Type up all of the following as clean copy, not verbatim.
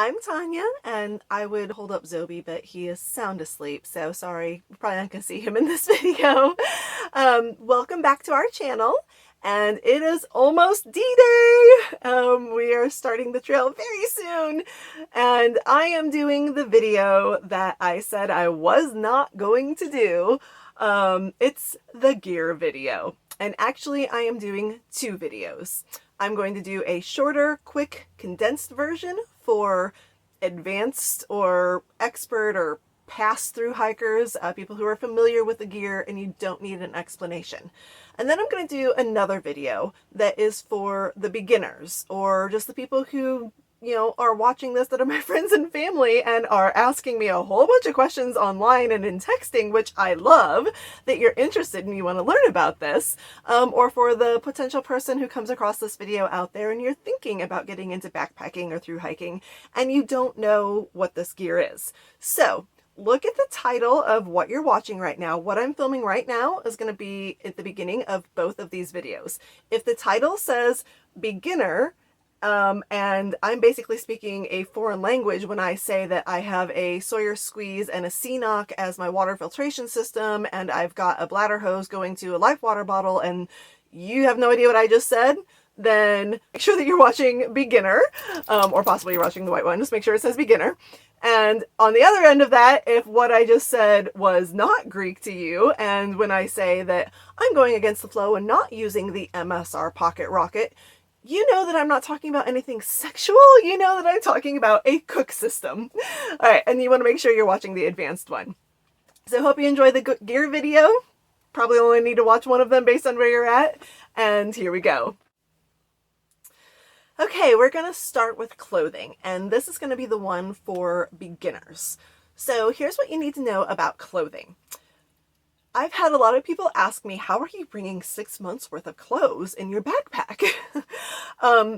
I'm Tanya, and I would hold up Zobi, but he is sound asleep, so sorry, we're probably not going to see him in this video. Welcome back to our channel, and it is almost D-Day! We are starting the trail very soon, and I am doing the video that I said I was not going to do. It's the gear video, and actually I am doing two videos. I'm going to do a shorter, quick, condensed version for advanced or expert or pass-through hikers, people who are familiar with the gear and you don't need an explanation. And then I'm going to do another video that is for the beginners or just the people who are watching this that are my friends and family and are asking me a whole bunch of questions online and in texting, which I love, that you're interested and you want to learn about this, or for the potential person who comes across this video out there and you're thinking about getting into backpacking or through hiking and you don't know what this gear is. So look at the title of what you're watching right now. What I'm filming right now is going to be at the beginning of both of these videos. If the title says beginner, and I'm basically speaking a foreign language when I say that I have a Sawyer squeeze and a C-Knock as my water filtration system, and I've got a bladder hose going to a life water bottle, and you have no idea what I just said, then make sure that you're watching beginner, or possibly you're watching the white one. Just make sure it says beginner. And on the other end of that, if what I just said was not Greek to you, and when I say that I'm going against the flow and not using the MSR pocket rocket, you know that I'm not talking about anything sexual. You know that I'm talking about a cook system. All right, and you want to make sure you're watching the advanced one. So hope you enjoy the gear video. Probably only need to watch one of them based on where you're at. And here we go. Okay, we're going to start with clothing, and this is going to be the one for beginners. So here's what you need to know about clothing. I've had a lot of people ask me, how are you bringing 6 months worth of clothes in your backpack?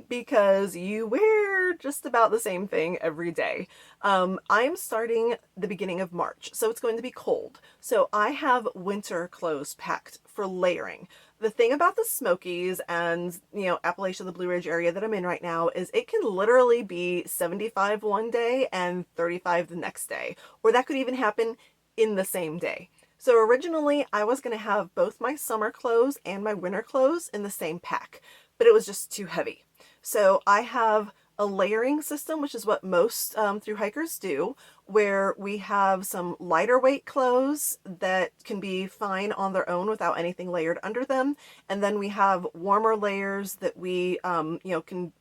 Because you wear just about the same thing every day. I'm starting the beginning of March, so it's going to be cold. So I have winter clothes packed for layering. The thing about the Smokies and, Appalachia, the Blue Ridge area that I'm in right now is it can literally be 75 one day and 35 the next day, or that could even happen in the same day. So originally I was going to have both my summer clothes and my winter clothes in the same pack, but it was just too heavy. So I have a layering system, which is what most through hikers do, where we have some lighter weight clothes that can be fine on their own without anything layered under them. And then we have warmer layers that we, can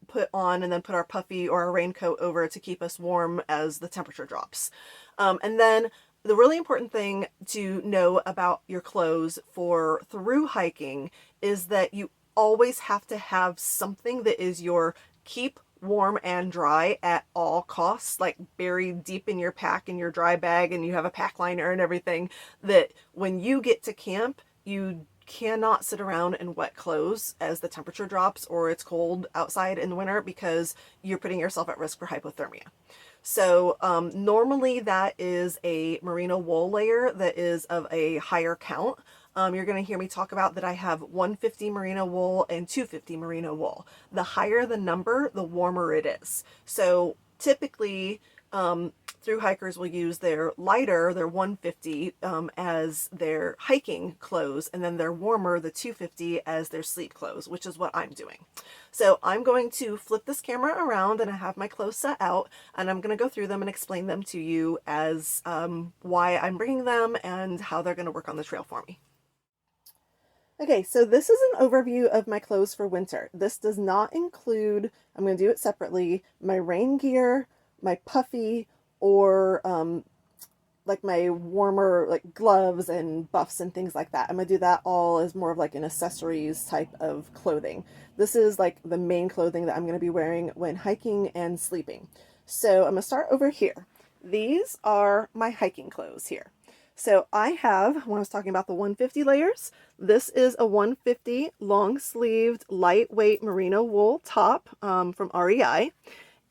put on and then put our puffy or our raincoat over to keep us warm as the temperature drops. And then the really important thing to know about your clothes for through hiking is that you always have to have something that is your keep warm and dry at all costs, like buried deep in your pack in your dry bag, and you have a pack liner and everything, that when you get to camp, you cannot sit around in wet clothes as the temperature drops or it's cold outside in the winter, because you're putting yourself at risk for hypothermia. So normally that is a merino wool layer that is of a higher count. You're going to hear me talk about that I have 150 merino wool and 250 merino wool. The higher the number, the warmer it is. So typically through hikers will use their lighter, their 150, as their hiking clothes, and then their warmer, the 250, as their sleep clothes, which is what I'm doing. So I'm going to flip this camera around and I have my clothes set out, and I'm going to go through them and explain them to you as why I'm bringing them and how they're going to work on the trail for me. Okay, so this is an overview of my clothes for winter. This does not include, I'm going to do it separately, my rain gear, my puffy, or like my warmer like gloves and buffs and things like that. I'm gonna do that all as more of like an accessories type of clothing. This is like the main clothing that I'm gonna be wearing when hiking and sleeping. So I'm gonna start over here. These are my hiking clothes here. So I have, when I was talking about the 150 layers, this is a 150 long sleeved lightweight merino wool top from REI.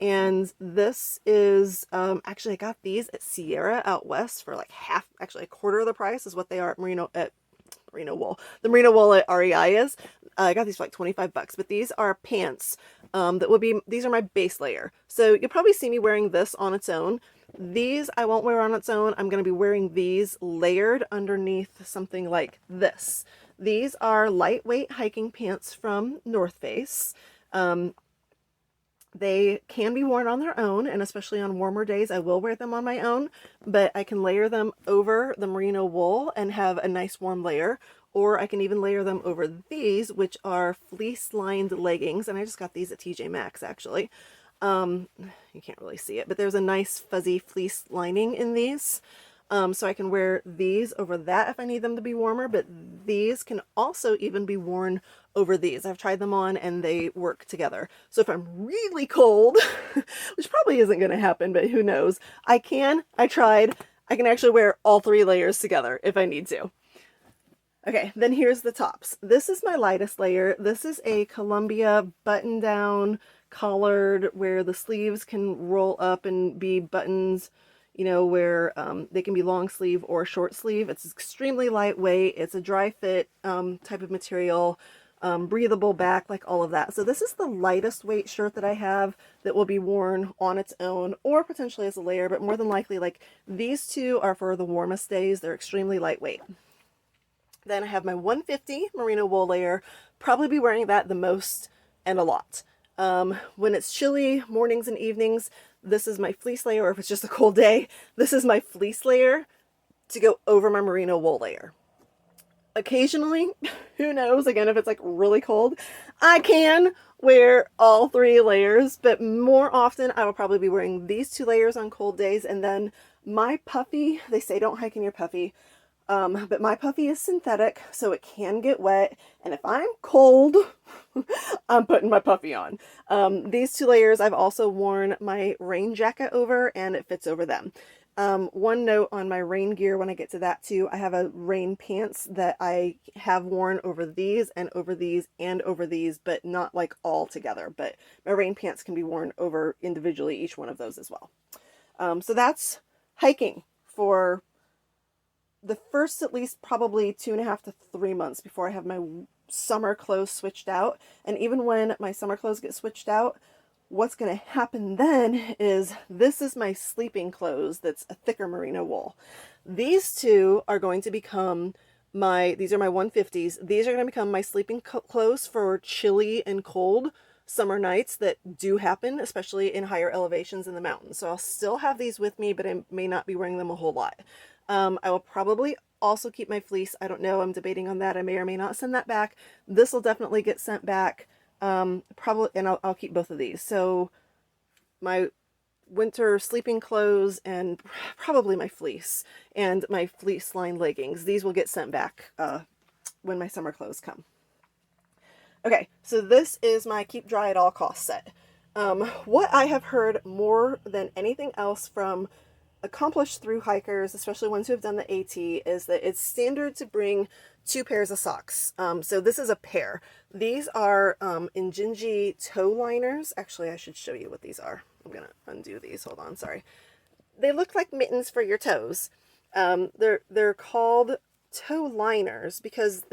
And this is, actually I got these at Sierra out west for like half, actually a quarter of the price is what they are at Merino, at merino wool. The merino wool at REI is. I got these for like 25 bucks, but these are pants these are my base layer. So you'll probably see me wearing this on its own. These I won't wear on its own. I'm going to be wearing these layered underneath something like this. These are lightweight hiking pants from North Face. They can be worn on their own, and especially on warmer days, I will wear them on my own, but I can layer them over the merino wool and have a nice warm layer, or I can even layer them over these, which are fleece lined leggings, and I just got these at TJ Maxx actually. You can't really see it, but there's a nice fuzzy fleece lining in these. So I can wear these over that if I need them to be warmer, but these can also even be worn over these. I've tried them on and they work together. So if I'm really cold, which probably isn't going to happen, but who knows, I can actually wear all 3 layers together if I need to. Okay, then here's the tops. This is my lightest layer. This is a Columbia button down collared where the sleeves can roll up and be buttons, you know, where they can be long sleeve or short sleeve. It's extremely lightweight. It's a dry fit type of material, breathable back, like all of that. So this is the lightest weight shirt that I have that will be worn on its own or potentially as a layer, but more than likely, like these two are for the warmest days. They're extremely lightweight. Then I have my 150 merino wool layer, probably be wearing that the most and a lot. When it's chilly mornings and evenings, this is my fleece layer, or if it's just a cold day, this is my fleece layer to go over my merino wool layer. Occasionally, who knows, again, if it's like really cold, I can wear all 3 layers, but more often I will probably be wearing these 2 layers on cold days, and then my puffy, they say don't hike in your puffy, but my puffy is synthetic, so it can get wet, and if I'm cold, I'm putting my puffy on. These 2 layers, I've also worn my rain jacket over, and it fits over them. One note on my rain gear when I get to that too, I have a rain pants that I have worn over these and over these and over these, but not like all together, but my rain pants can be worn over individually, each one of those as well. So that's hiking for the first at least probably 2.5 to 3 months before I have my summer clothes switched out. And even when my summer clothes get switched out, what's going to happen then is this is my sleeping clothes that's a thicker merino wool. These 2 are going to become these are my 150s. These are going to become my sleeping clothes for chilly and cold summer nights that do happen, especially in higher elevations in the mountains. So I'll still have these with me, but I may not be wearing them a whole lot. I will probably also keep my fleece. I don't know. I'm debating on that. I may or may not send that back. This will definitely get sent back. Probably, and I'll keep both of these. So my winter sleeping clothes and probably my fleece and my fleece lined leggings. These will get sent back when my summer clothes come. Okay, so this is my keep dry at all costs set. What I have heard more than anything else from accomplished thru-hikers, especially ones who have done the AT, is that it's standard to bring 2 pairs of socks. So this is a pair. These are Inreach toe liners. Actually, I should show you what these are. I'm gonna undo these. Hold on, sorry. They look like mittens for your toes. They're called toe liners because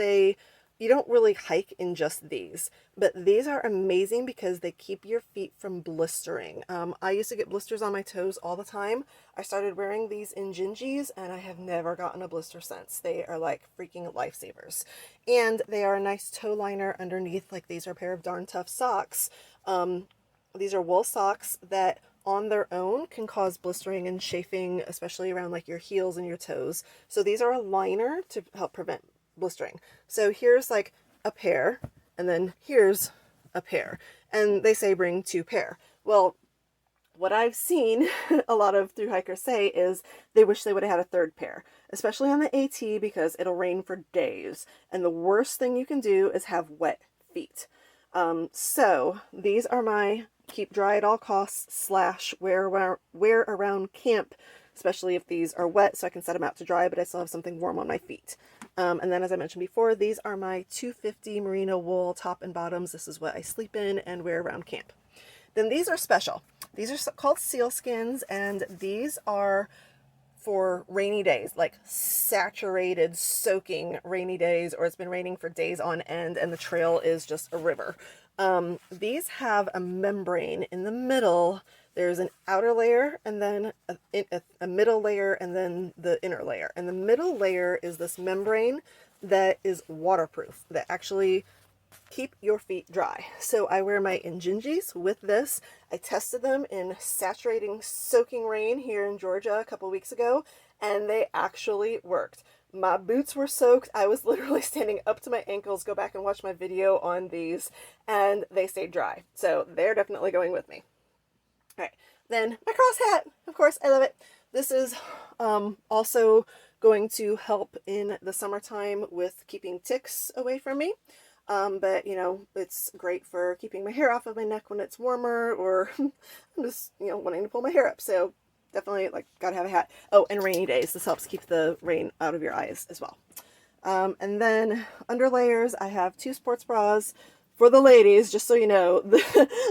you don't really hike in just these, but these are amazing because they keep your feet from blistering. I used to get blisters on my toes all the time. I started wearing these Inreachs and I have never gotten a blister since. They are like freaking lifesavers. And they are a nice toe liner underneath, like these are a pair of darn tough socks. These are wool socks that on their own can cause blistering and chafing, especially around like your heels and your toes. So these are a liner to help prevent blistering. So here's like a pair, and then here's a pair, and they say bring 2 pair. Well, what I've seen a lot of thru-hikers say is they wish they would have had a 3rd pair, especially on the AT because it'll rain for days, and the worst thing you can do is have wet feet. So these are my keep dry at all costs / wear around camp, especially if these are wet, so I can set them out to dry, but I still have something warm on my feet. And then, as I mentioned before, these are my 250 merino wool top and bottoms. This is what I sleep in and wear around camp. Then these are special. These are called sealskins, and these are for rainy days, like saturated, soaking rainy days, or it's been raining for days on end and the trail is just a river. These have a membrane in the middle. There's an outer layer and then a middle layer and then the inner layer. And the middle layer is this membrane that is waterproof, that actually keep your feet dry. So I wear my Injinjis with this. I tested them in saturating, soaking rain here in Georgia a couple weeks ago, and they actually worked. My boots were soaked. I was literally standing up to my ankles. Go back and watch my video on these, and they stayed dry. So they're definitely going with me. All right, then my cross hat. Of course, I love it. This is also going to help in the summertime with keeping ticks away from me. But you know, it's great for keeping my hair off of my neck when it's warmer, or I'm just, you know, wanting to pull my hair up. So definitely, like, gotta have a hat. Oh, and rainy days. This helps keep the rain out of your eyes as well. And then under layers, I have 2 sports bras. For the ladies, just so you know,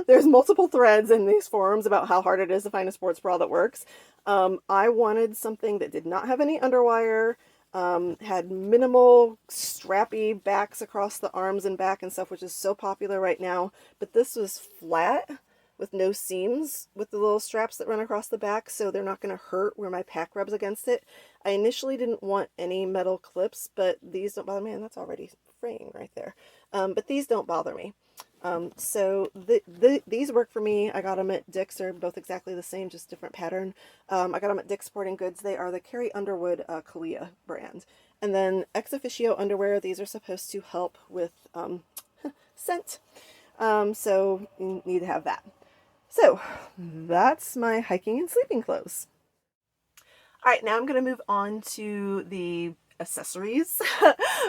there's multiple threads in these forums about how hard it is to find a sports bra that works. I wanted something that did not have any underwire, had minimal strappy backs across the arms and back and stuff, which is so popular right now. But this was flat with no seams with the little straps that run across the back, so they're not going to hurt where my pack rubs against it. I initially didn't want any metal clips, but these don't bother me, and that's already fraying right there. But these don't bother me. So these work for me. I got them at Dick's. They're both exactly the same, just different pattern. I got them at Dick's Sporting Goods. They are the Carrie Underwood Kalia brand. And then Officio Underwear. These are supposed to help with scent. So you need to have that. So that's my hiking and sleeping clothes. All right, now I'm going to move on to the accessories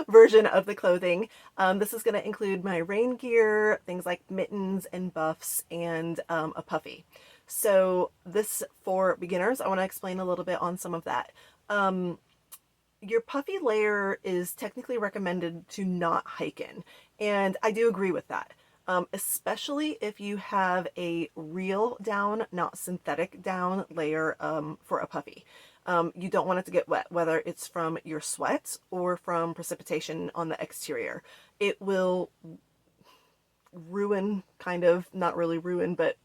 version of the clothing. This is going to include my rain gear, things like mittens and buffs, and a puffy. So this, for beginners, I want to explain a little bit on some of that. Your puffy layer is technically recommended to not hike in, and I do agree with that. Especially if you have a real down, not synthetic down layer for a puffy. You don't want it to get wet, whether it's from your sweat or from precipitation on the exterior. It will ruin, kind of, not really ruin, but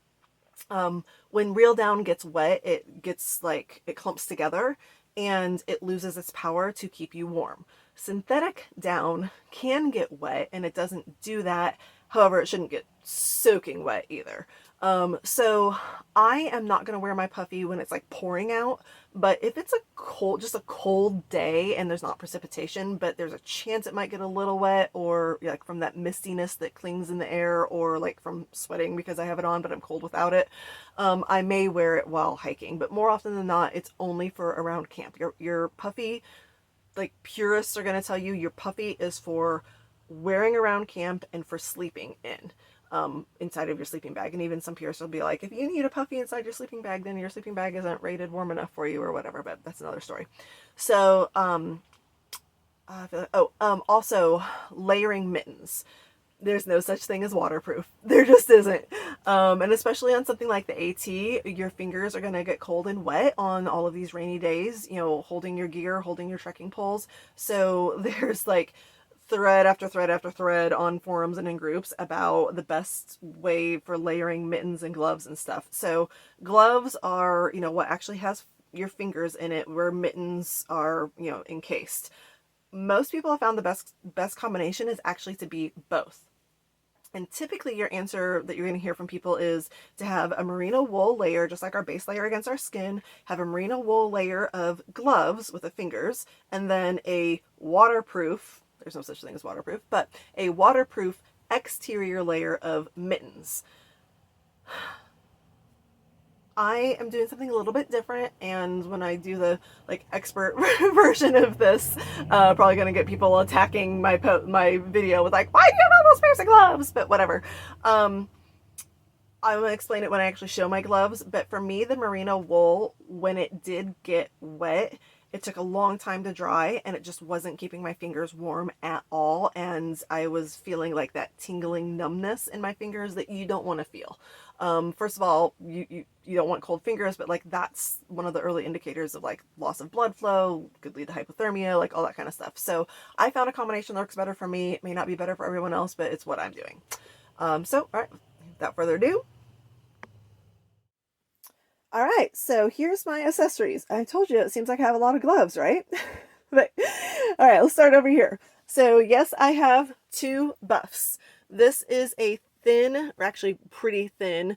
when real down gets wet, it gets like, it clumps together and it loses its power to keep you warm. Synthetic down can get wet and it doesn't do that. However, it shouldn't get soaking wet either. So I am not going to wear my puffy when it's like pouring out, but if it's a cold, just a cold day and there's not precipitation, but there's a chance it might get a little wet, or like from that mistiness that clings in the air, or like from sweating because I have it on but I'm cold without it, I may wear it while hiking. But more often than not, it's only for around camp. Your puffy, like purists are going to tell you, your puffy is for wearing around camp and for sleeping in. Inside of your sleeping bag. And even some purists will be like, if you need a puffy inside your sleeping bag, then your sleeping bag isn't rated warm enough for you or whatever, but that's another story. So, also layering mittens. There's no such thing as waterproof. There just isn't. And especially on something like the AT, your fingers are going to get cold and wet on all of these rainy days, you know, holding your gear, holding your trekking poles. So there's like thread after thread after thread on forums and in groups about the best way for layering mittens and gloves and stuff. So gloves are, you know, what actually has your fingers in it, where mittens are, you know, encased. Most people have found the best combination is actually to be both. And typically your answer that you're going to hear from people is to have a merino wool layer, just like our base layer against our skin, have a merino wool layer of gloves with the fingers, and then a waterproof, there's no such thing as waterproof, but a waterproof exterior layer of mittens. I am doing something a little bit different, and when I do the like expert version of this, probably gonna get people attacking my video with like, why do you have all those pairs of gloves? But whatever. I'm gonna explain it when I actually show my gloves. But for me, the merino wool, when it did get wet, It took a long time to dry, and it just wasn't keeping my fingers warm at all, and I was feeling like that tingling numbness in my fingers that you don't want to feel. First of all, you don't want cold fingers, but like that's one of the early indicators of like loss of blood flow, could lead to hypothermia, like all that kind of stuff. So I found a combination that works better for me. It may not be better for everyone else, but it's what I'm doing. So all right, without further ado. All right, so here's my accessories. I told you it seems like I have a lot of gloves, right? But all right, let's start over here. So yes, I have two buffs. This is a thin, or actually pretty thin,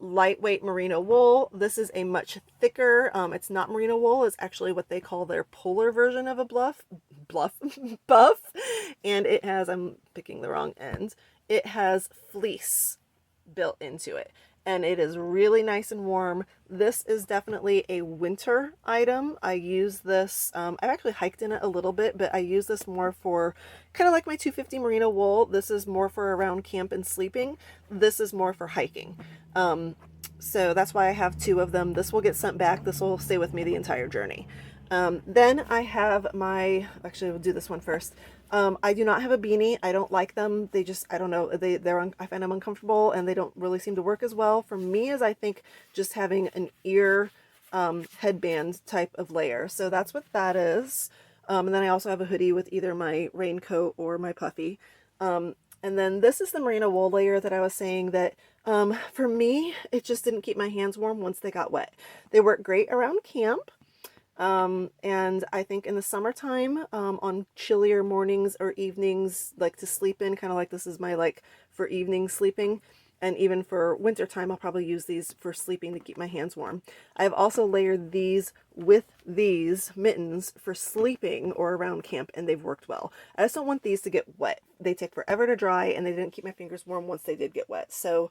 lightweight merino wool. This is a much thicker, it's not merino wool, it's actually what they call their polar version of a buff. And it has, I'm picking the wrong end, it has fleece built into it. And it is really nice and warm. This is definitely a winter item. I use this, I've actually hiked in it a little bit, but I use this more for kind of like my 250 merino wool. This is more for around camp and sleeping. This is more for hiking. So that's why I have two of them. This will get sent back. This will stay with me the entire journey. Then I have my, actually we'll do this one first. I do not have a beanie. I don't like them. They just, I don't know, I find them uncomfortable and they don't really seem to work as well for me as I think just having an ear headband type of layer. So that's what that is. And then I also have a hoodie with either my raincoat or my puffy. And then this is the merino wool layer that I was saying that for me, it just didn't keep my hands warm once they got wet. They work great around camp. And I think in the summertime, on chillier mornings or evenings, like to sleep in, kind of like this is my like for evening sleeping, and even for wintertime, I'll probably use these for sleeping to keep my hands warm. I've also layered these with these mittens for sleeping or around camp, and they've worked well. I just don't want these to get wet. They take forever to dry, and they didn't keep my fingers warm once they did get wet. So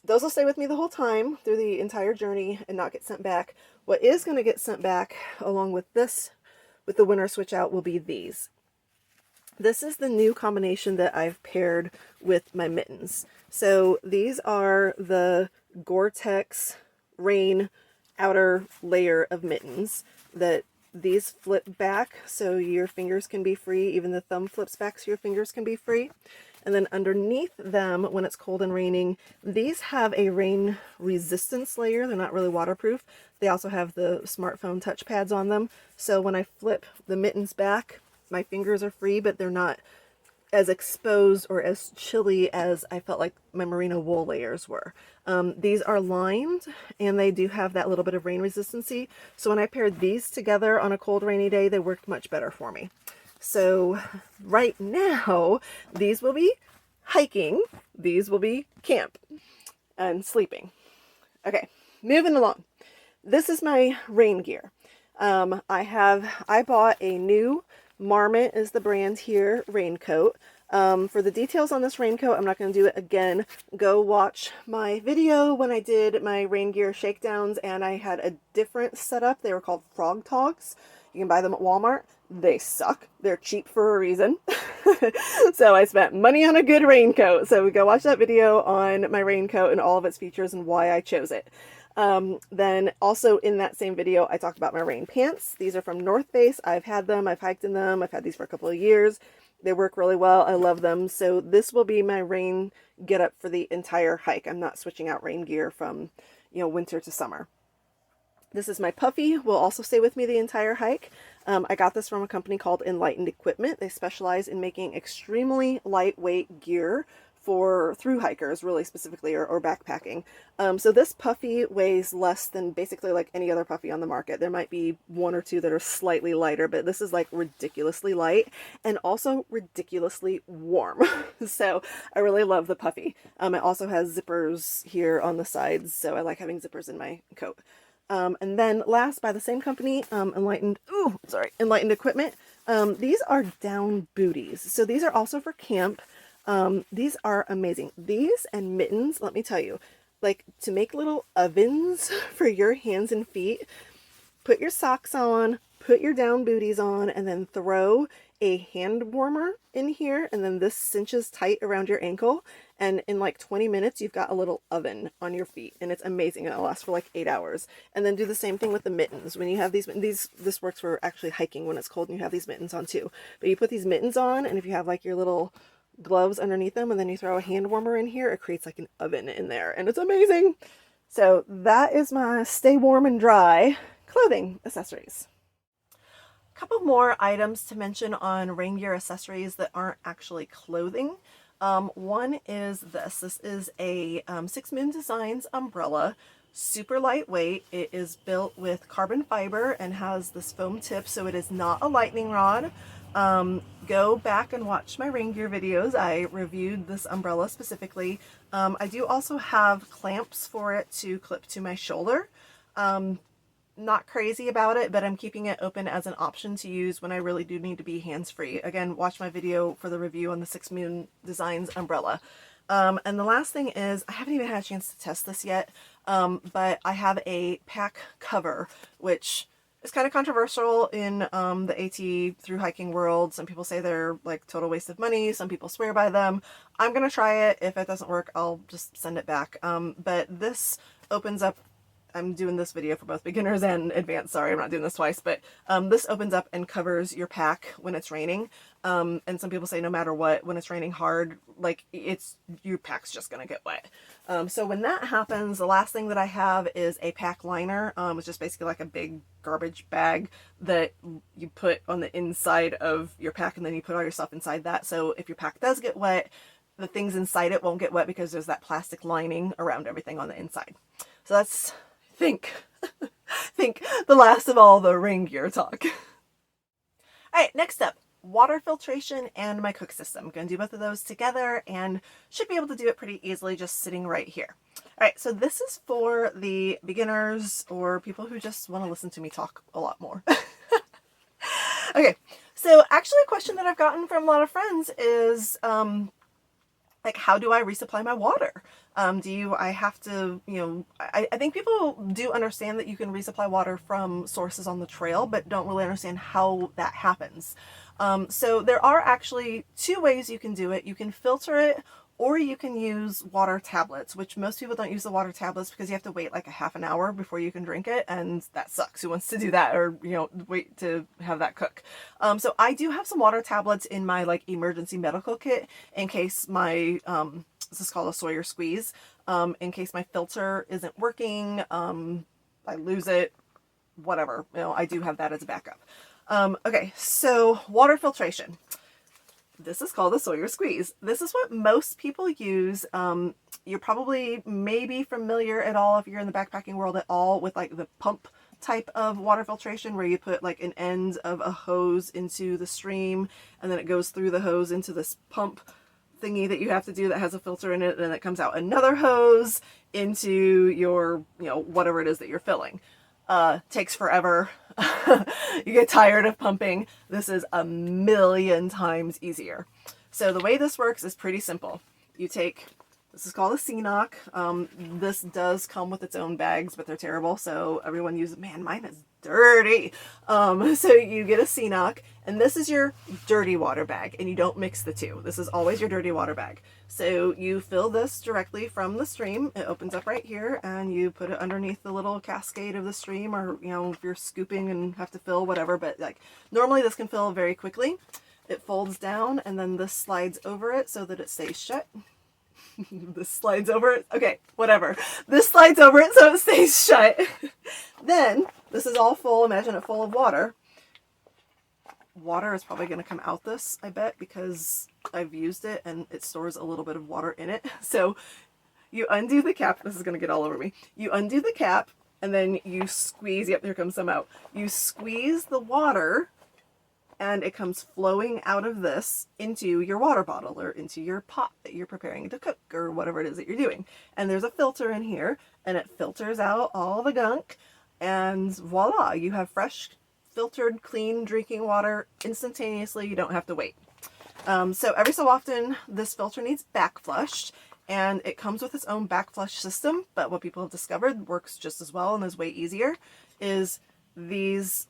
those will stay with me the whole time through the entire journey and not get sent back. What is going to get sent back along with this, with the winter switch out, will be these. This is the new combination that I've paired with my mittens. So these are the Gore-Tex rain outer layer of mittens that these flip back so your fingers can be free. Even the thumb flips back so your fingers can be free. And then underneath them, when it's cold and raining, these have a rain resistance layer. They're not really waterproof. They also have the smartphone touch pads on them. So when I flip the mittens back, my fingers are free, but they're not as exposed or as chilly as I felt like my merino wool layers were. These are lined and they do have that little bit of rain resistancy. So when I paired these together on a cold rainy day, they worked much better for me. So right now, these will be hiking, these will be camp and sleeping. Okay, moving along. This is my rain gear. I bought a new Marmot is the brand here, raincoat. For the details on this raincoat, I'm not going to do it again. Go watch my video when I did my rain gear shakedowns and I had a different setup. They were called Frog Togs. You can buy them at Walmart. They suck. They're cheap for a reason. So I spent money on a good raincoat. So go watch that video on my raincoat and all of its features and why I chose it. Then also in that same video, I talked about my rain pants. These are from North Face. I've had them. I've hiked in them. I've had these for a couple of years. They work really well. I love them. So this will be my rain get up for the entire hike. I'm not switching out rain gear from, winter to summer. This is my puffy, will also stay with me the entire hike. I got this from a company called Enlightened Equipment. They specialize in making extremely lightweight gear for thru-hikers, really specifically, or backpacking. So this puffy weighs less than basically like any other puffy on the market. There might be one or two that are slightly lighter, but this is like ridiculously light and also ridiculously warm. So I really love the puffy. It also has zippers here on the sides, so I like having zippers in my coat. And then last, by the same company, Enlightened Equipment, these are down booties. So these are also for camp. These are amazing. These and mittens, let me tell you, like to make little ovens for your hands and feet, put your socks on, put your down booties on, and then throw a hand warmer in here, and then this cinches tight around your ankle, and in like 20 minutes you've got a little oven on your feet, and it's amazing. It'll last for like 8 hours. And then do the same thing with the mittens. When you have these this works for actually hiking when it's cold and you have these mittens on too. But you put these mittens on, and if you have like your little gloves underneath them, and then you throw a hand warmer in here, it creates like an oven in there, and it's amazing. So that is my stay warm and dry clothing accessories. Couple more items to mention on rain gear accessories that aren't actually clothing. One is this. This is a 6 Moon Designs umbrella. Super lightweight. It is built with carbon fiber and has this foam tip, so it is not a lightning rod. Go back and watch my rain gear videos. I reviewed this umbrella specifically. I do also have clamps for it to clip to my shoulder. Not crazy about it, but I'm keeping it open as an option to use when I really do need to be hands-free. Again, watch my video for the review on the 6 Moon Designs umbrella. And the last thing is, I haven't even had a chance to test this yet, but I have a pack cover, which is kind of controversial in the AT through hiking world. Some people say they're like total waste of money. Some people swear by them. I'm gonna try it. If it doesn't work, I'll just send it back. But this opens up. I'm doing this video for both beginners and advanced. Sorry, I'm not doing this twice, but this opens up and covers your pack when it's raining. And some people say no matter what, when it's raining hard, like your pack's just gonna get wet. So when that happens, the last thing that I have is a pack liner. It's just basically like a big garbage bag that you put on the inside of your pack, and then you put all your stuff inside that. So if your pack does get wet, the things inside it won't get wet because there's that plastic lining around everything on the inside. So that's think the last of all the rain gear talk. All right, next up, water filtration and my cook system. I'm going to do both of those together and should be able to do it pretty easily just sitting right here. All right, so this is for the beginners or people who just want to listen to me talk a lot more. Okay, so actually a question that I've gotten from a lot of friends is, like, how do I resupply my water? I have to, I think people do understand that you can resupply water from sources on the trail, but don't really understand how that happens. So there are actually 2 ways you can do it. You can filter it, or you can use water tablets, which most people don't use the water tablets because you have to wait like a half an hour before you can drink it, and that sucks. Who wants to do that, or wait to have that cook? So I do have some water tablets in my like emergency medical kit in case my this is called a Sawyer squeeze. In case my filter isn't working, I lose it, whatever. I do have that as a backup. Okay, so water filtration. This is called the Sawyer squeeze. This is what most people use. You're probably maybe familiar at all, if you're in the backpacking world at all, with like the pump type of water filtration where you put like an end of a hose into the stream and then it goes through the hose into this pump thingy that you have to do that has a filter in it, and then it comes out another hose into your, whatever it is that you're filling. Takes forever. You get tired of pumping. This is a million times easier. So the way this works is pretty simple. This is called a C-Knock. This does come with its own bags, but they're terrible. So everyone uses, man, mine is dirty. So you get a C-Knock, and this is your dirty water bag, and you don't mix the two. This is always your dirty water bag. So you fill this directly from the stream. It opens up right here, and you put it underneath the little cascade of the stream, or, if you're scooping and have to fill, whatever. But like normally this can fill very quickly. It folds down, and then this slides over it so that it stays shut. This slides over it. Okay, whatever. This slides over it so it stays shut. Then, this is all full. Imagine it full of water. Water is probably going to come out this, I bet, because I've used it and it stores a little bit of water in it. So, you undo the cap. This is going to get all over me. You undo the cap and then you squeeze. Yep, here comes some out. You squeeze the water and it comes flowing out of this into your water bottle or into your pot that you're preparing to cook or whatever it is that you're doing. And there's a filter in here, and it filters out all the gunk, and voila, you have fresh, filtered, clean drinking water instantaneously. You don't have to wait. So every so often, this filter needs back flushed, and it comes with its own back flush system, but what people have discovered works just as well and is way easier is these,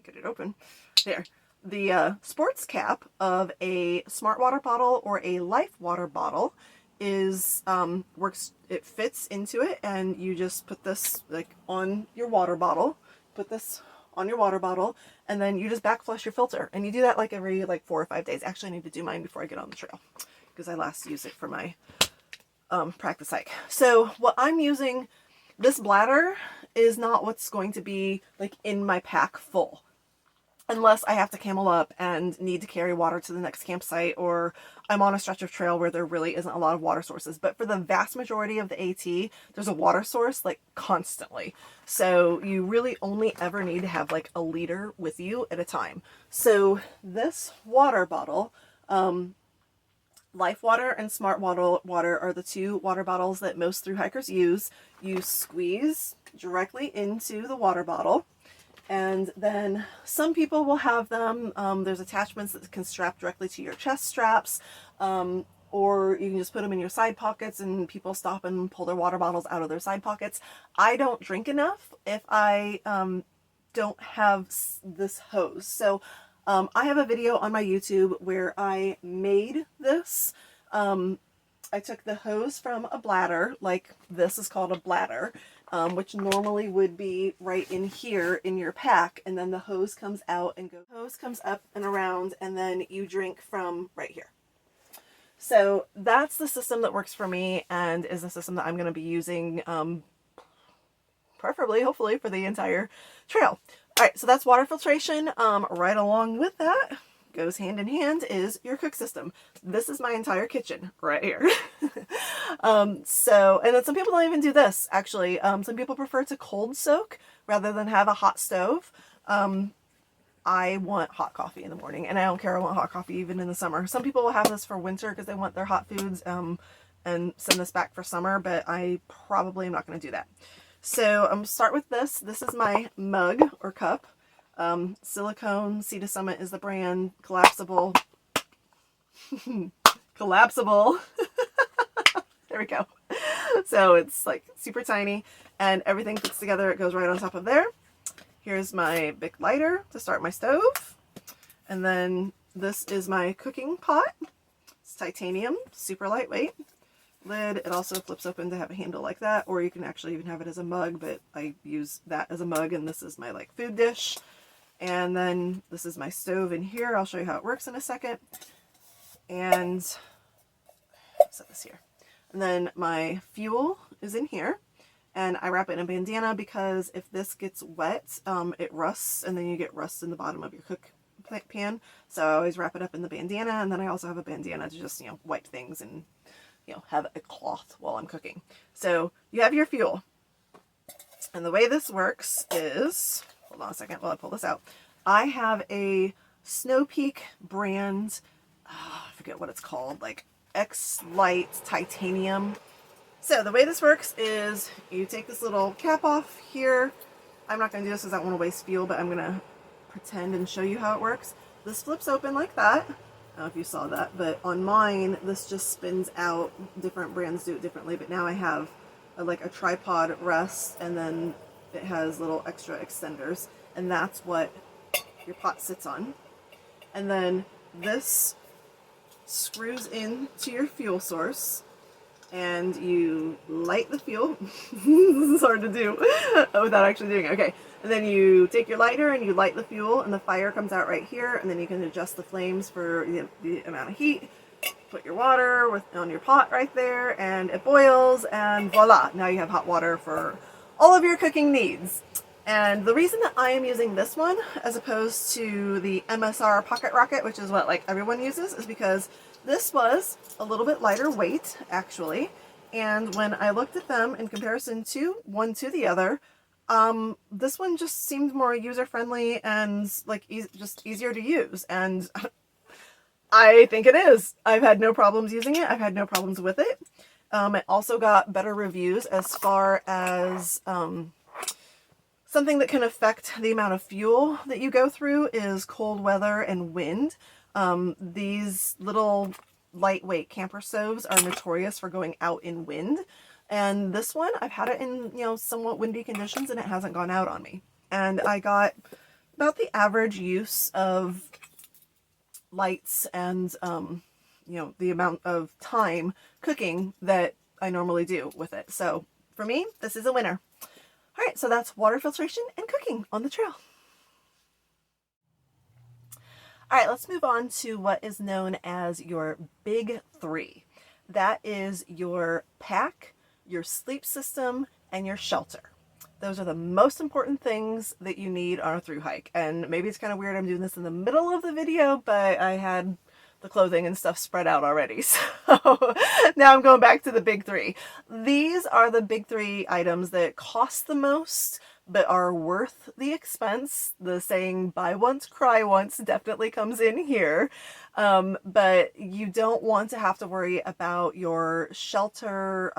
get it open. there. The sports cap of a Smart Water bottle or a Life Water bottle is works. It fits into it, and you just put this like on your water bottle. Put this on your water bottle, and then you just back flush your filter, and you do that like every like 4 or 5 days. Actually, I need to do mine before I get on the trail because I last used it for my practice hike. So what I'm using, this bladder is not what's going to be like in my pack full, unless I have to camel up and need to carry water to the next campsite, or I'm on a stretch of trail where there really isn't a lot of water sources. But for the vast majority of the AT, there's a water source like constantly. So you really only ever need to have like a liter with you at a time. So this water bottle, Life Water and Smart Water are the two water bottles that most thru-hikers use. You squeeze directly into the water bottle, and then some people will have them, there's attachments that can strap directly to your chest straps, or you can just put them in your side pockets, and people stop and pull their water bottles out of their side pockets. I don't drink enough if I don't have this hose. So I have a video on my YouTube where I made this. I took the hose from a bladder, like this is called a bladder, which normally would be right in here in your pack, and then the hose comes out and goes. Hose comes up and around, and then you drink from right here. So that's the system that works for me, and is the system that I'm going to be using, preferably, hopefully, for the entire trail. All right, so that's water filtration. Right along with that, goes hand in hand, is your cook system. This is my entire kitchen right here. And then some people don't even do this, actually. Some people prefer to cold soak rather than have a hot stove. I want hot coffee in the morning, and I don't care, I want hot coffee even in the summer. Some people will have this for winter because they want their hot foods and send this back for summer, but I probably am not going to do that. So I'm going to start with this. This is my mug or cup. Silicone, Sea to Summit is the brand. Collapsible. Collapsible. There we go. So it's like super tiny, and everything fits together. It goes right on top of there. Here's my Bic Lighter to start my stove. And then this is my cooking pot. It's titanium, super lightweight. Lid, it also flips open to have a handle like that, or you can actually even have it as a mug, but I use that as a mug, and this is my like food dish. And then this is my stove in here. I'll show you how it works in a second. And set this here. And then my fuel is in here, and I wrap it in a bandana because if this gets wet, it rusts, and then you get rust in the bottom of your cook pan. So I always wrap it up in the bandana, and then I also have a bandana to just, wipe things and, have a cloth while I'm cooking. So you have your fuel. And the way this works is, hold on a second while I pull this out. I have a Snow Peak brand, I forget what it's called, like X-Lite Titanium. So the way this works is you take this little cap off here. I'm not going to do this because I don't want to waste fuel, but I'm going to pretend and show you how it works. This flips open like that. I don't know if you saw that, but on mine, this just spins out. Different brands do it differently, but now I have like a tripod rest, and then it has little extra extenders, and that's what your pot sits on. And then this screws into your fuel source, and you light the fuel. This is hard to do without actually doing it. Okay, and then you take your lighter and you light the fuel, and the fire comes out right here, and then you can adjust the flames for the amount of heat. Put your water on your pot right there, and it boils, and voila, now you have hot water for all of your cooking needs. And the reason that I am using this one as opposed to the MSR Pocket Rocket, which is what like everyone uses, is because this was a little bit lighter weight, actually. And when I looked at them in comparison to one to the other, this one just seemed more user-friendly and like just easier to use. And I think it is. I've had no problems using it. I've had no problems with it. It also got better reviews as far as something that can affect the amount of fuel that you go through is cold weather and wind. These little lightweight camper stoves are notorious for going out in wind. And this one, I've had it in, somewhat windy conditions, and it hasn't gone out on me. And I got about the average use of lights and, you know, the amount of time cooking that I normally do with it. So for me, this is a winner. All right, so that's water filtration and cooking on the trail. All right, let's move on to what is known as your big three. That is your pack, your sleep system, and your shelter. Those are the most important things that you need on a thru hike. And maybe it's kind of weird I'm doing this in the middle of the video, but I had the clothing and stuff spread out already. So now I'm going back to the big three. These are the big three items that cost the most, but are worth the expense. The saying, buy once, cry once, definitely comes in here. But you don't want to have to worry about your shelter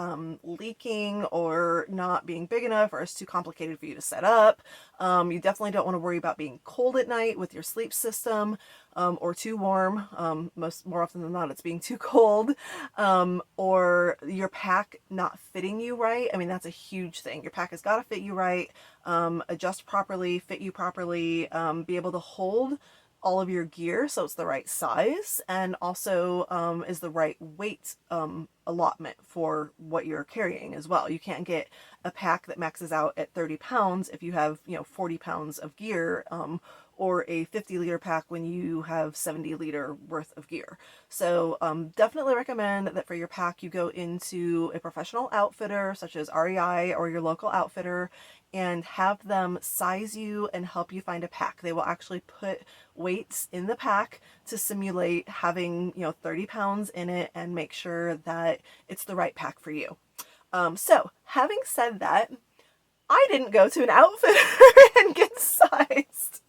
leaking or not being big enough, or it's too complicated for you to set up. You definitely don't want to worry about being cold at night with your sleep system, or too warm. More often than not, it's being too cold, or your pack not fitting you right. I mean, that's a huge thing. Your pack has got to fit you right, adjust properly, fit you properly, be able to hold all of your gear so it's the right size, and also is the right weight allotment for what you're carrying as well. You can't get a pack that maxes out at 30 pounds if you have, you know, 40 pounds of gear, or a 50-liter pack when you have 70-liter worth of gear. So definitely recommend that for your pack you go into a professional outfitter such as REI or your local outfitter and have them size you and help you find a pack. They will actually put weights in the pack to simulate having, you know, 30 pounds in it and make sure that it's the right pack for you. So having said that, I didn't go to an outfitter and get sized.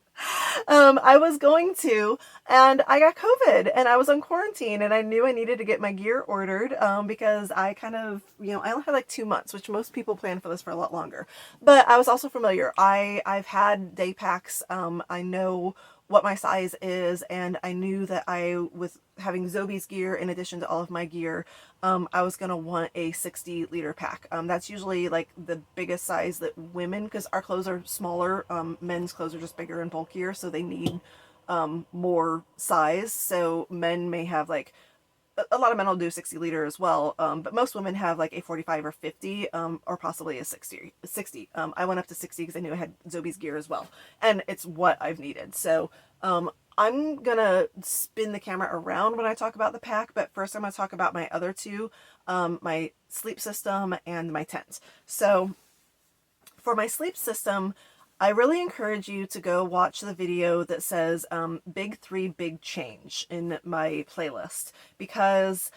I was going to, and I got COVID and I was on quarantine and I knew I needed to get my gear ordered, because I kind of, you know, I only had like 2 months, which most people plan for this for a lot longer, but I was also familiar. I've had day packs. I know what my size is, and I knew that I, with having Zobe's gear in addition to all of my gear, I was gonna want a 60-liter pack. That's usually like the biggest size that women, because our clothes are smaller, men's clothes are just bigger and bulkier, so they need more size. So men may have like, a lot of men will do 60-liter as well, but most women have like a 45 or 50, or possibly a 60. I went up to 60 because I knew I had Zobe's gear as well, and it's what I've needed. So I'm gonna spin the camera around when I talk about the pack, but first I'm gonna talk about my other two, my sleep system and my tent. So for my sleep system, I really encourage you to go watch the video that says Big 3 Big Change in my playlist, because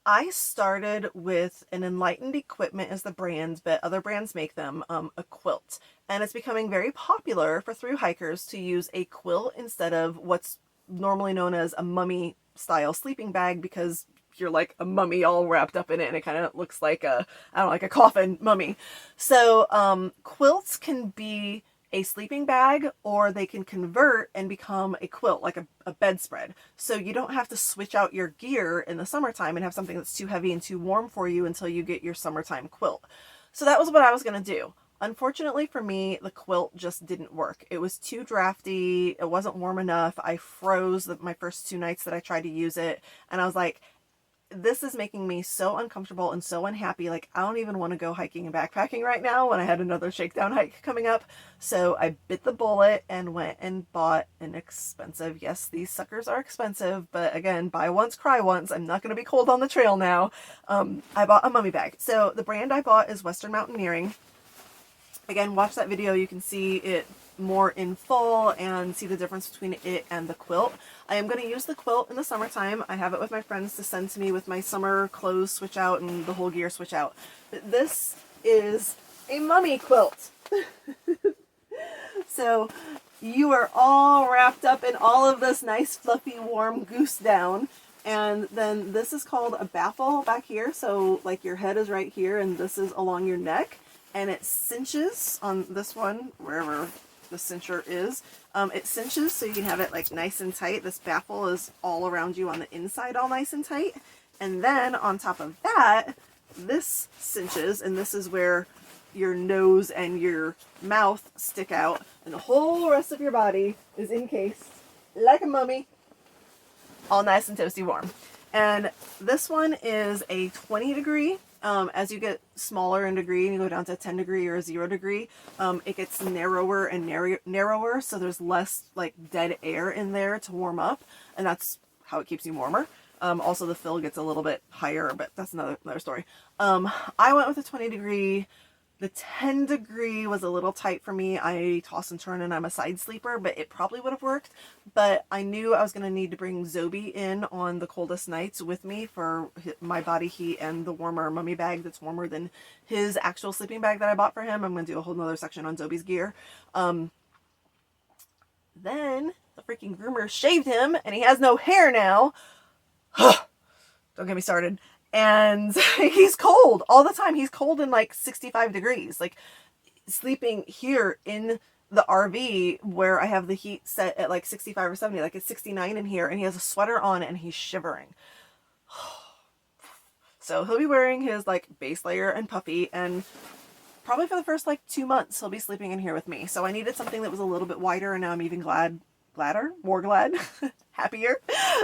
I started with an Enlightened Equipment as the brand, but other brands make them, a quilt. And it's becoming very popular for thru-hikers to use a quilt instead of what's normally known as a mummy style sleeping bag, because you're like a mummy all wrapped up in it and it kind of looks like a, I don't know, like a coffin mummy. So quilts can be a sleeping bag, or they can convert and become a quilt, like a bedspread. So you don't have to switch out your gear in the summertime and have something that's too heavy and too warm for you until you get your summertime quilt. So that was what I was going to do. Unfortunately for me, the quilt just didn't work. It was too drafty. It wasn't warm enough. I froze my first 2 nights that I tried to use it. And I was like, this is making me so uncomfortable and so unhappy. Like, I don't even want to go hiking and backpacking right now when I had another shakedown hike coming up. So I bit the bullet and went and bought an expensive, yes, these suckers are expensive, but again, buy once, cry once. I'm not going to be cold on the trail now. I bought a mummy bag. So the brand I bought is Western Mountaineering. Again, watch that video. You can see it more in full and see the difference between it and the quilt. I am going to use the quilt in the summertime. I have it with my friends to send to me with my summer clothes switch out and the whole gear switch out. But this is a mummy quilt. So you are all wrapped up in all of this nice fluffy warm goose down. And then this is called a baffle back here. So like your head is right here and this is along your neck. And it cinches on this one, wherever the cincher is. It cinches so you can have it like nice and tight. This baffle is all around you on the inside, all nice and tight. And then on top of that, this cinches, and this is where your nose and your mouth stick out, and the whole rest of your body is encased like a mummy, all nice and toasty warm. And this one is a 20 degree. As you get smaller in degree and you go down to 10 degree or 0 degree, it gets narrower and narrower, so there's less like dead air in there to warm up, and that's how it keeps you warmer. Also the fill gets a little bit higher, but that's another story. I went with a 20 degree. The 10 degree was a little tight for me. I toss and turn and I'm a side sleeper, but it probably would have worked. But I knew I was going to need to bring Zobi in on the coldest nights with me for my body heat and the warmer mummy bag that's warmer than his actual sleeping bag that I bought for him. I'm going to do a whole nother section on Zobi's gear. Then the freaking groomer shaved him and he has no hair now. Don't get me started. And he's cold all the time. He's cold in like 65 degrees. Like sleeping here in the RV where I have the heat set at like 65 or 70, like it's 69 in here, and he has a sweater on and he's shivering. So he'll be wearing his like base layer and puffy, and probably for the first like 2 months he'll be sleeping in here with me. So I needed something that was a little bit wider, and now I'm even more glad, happier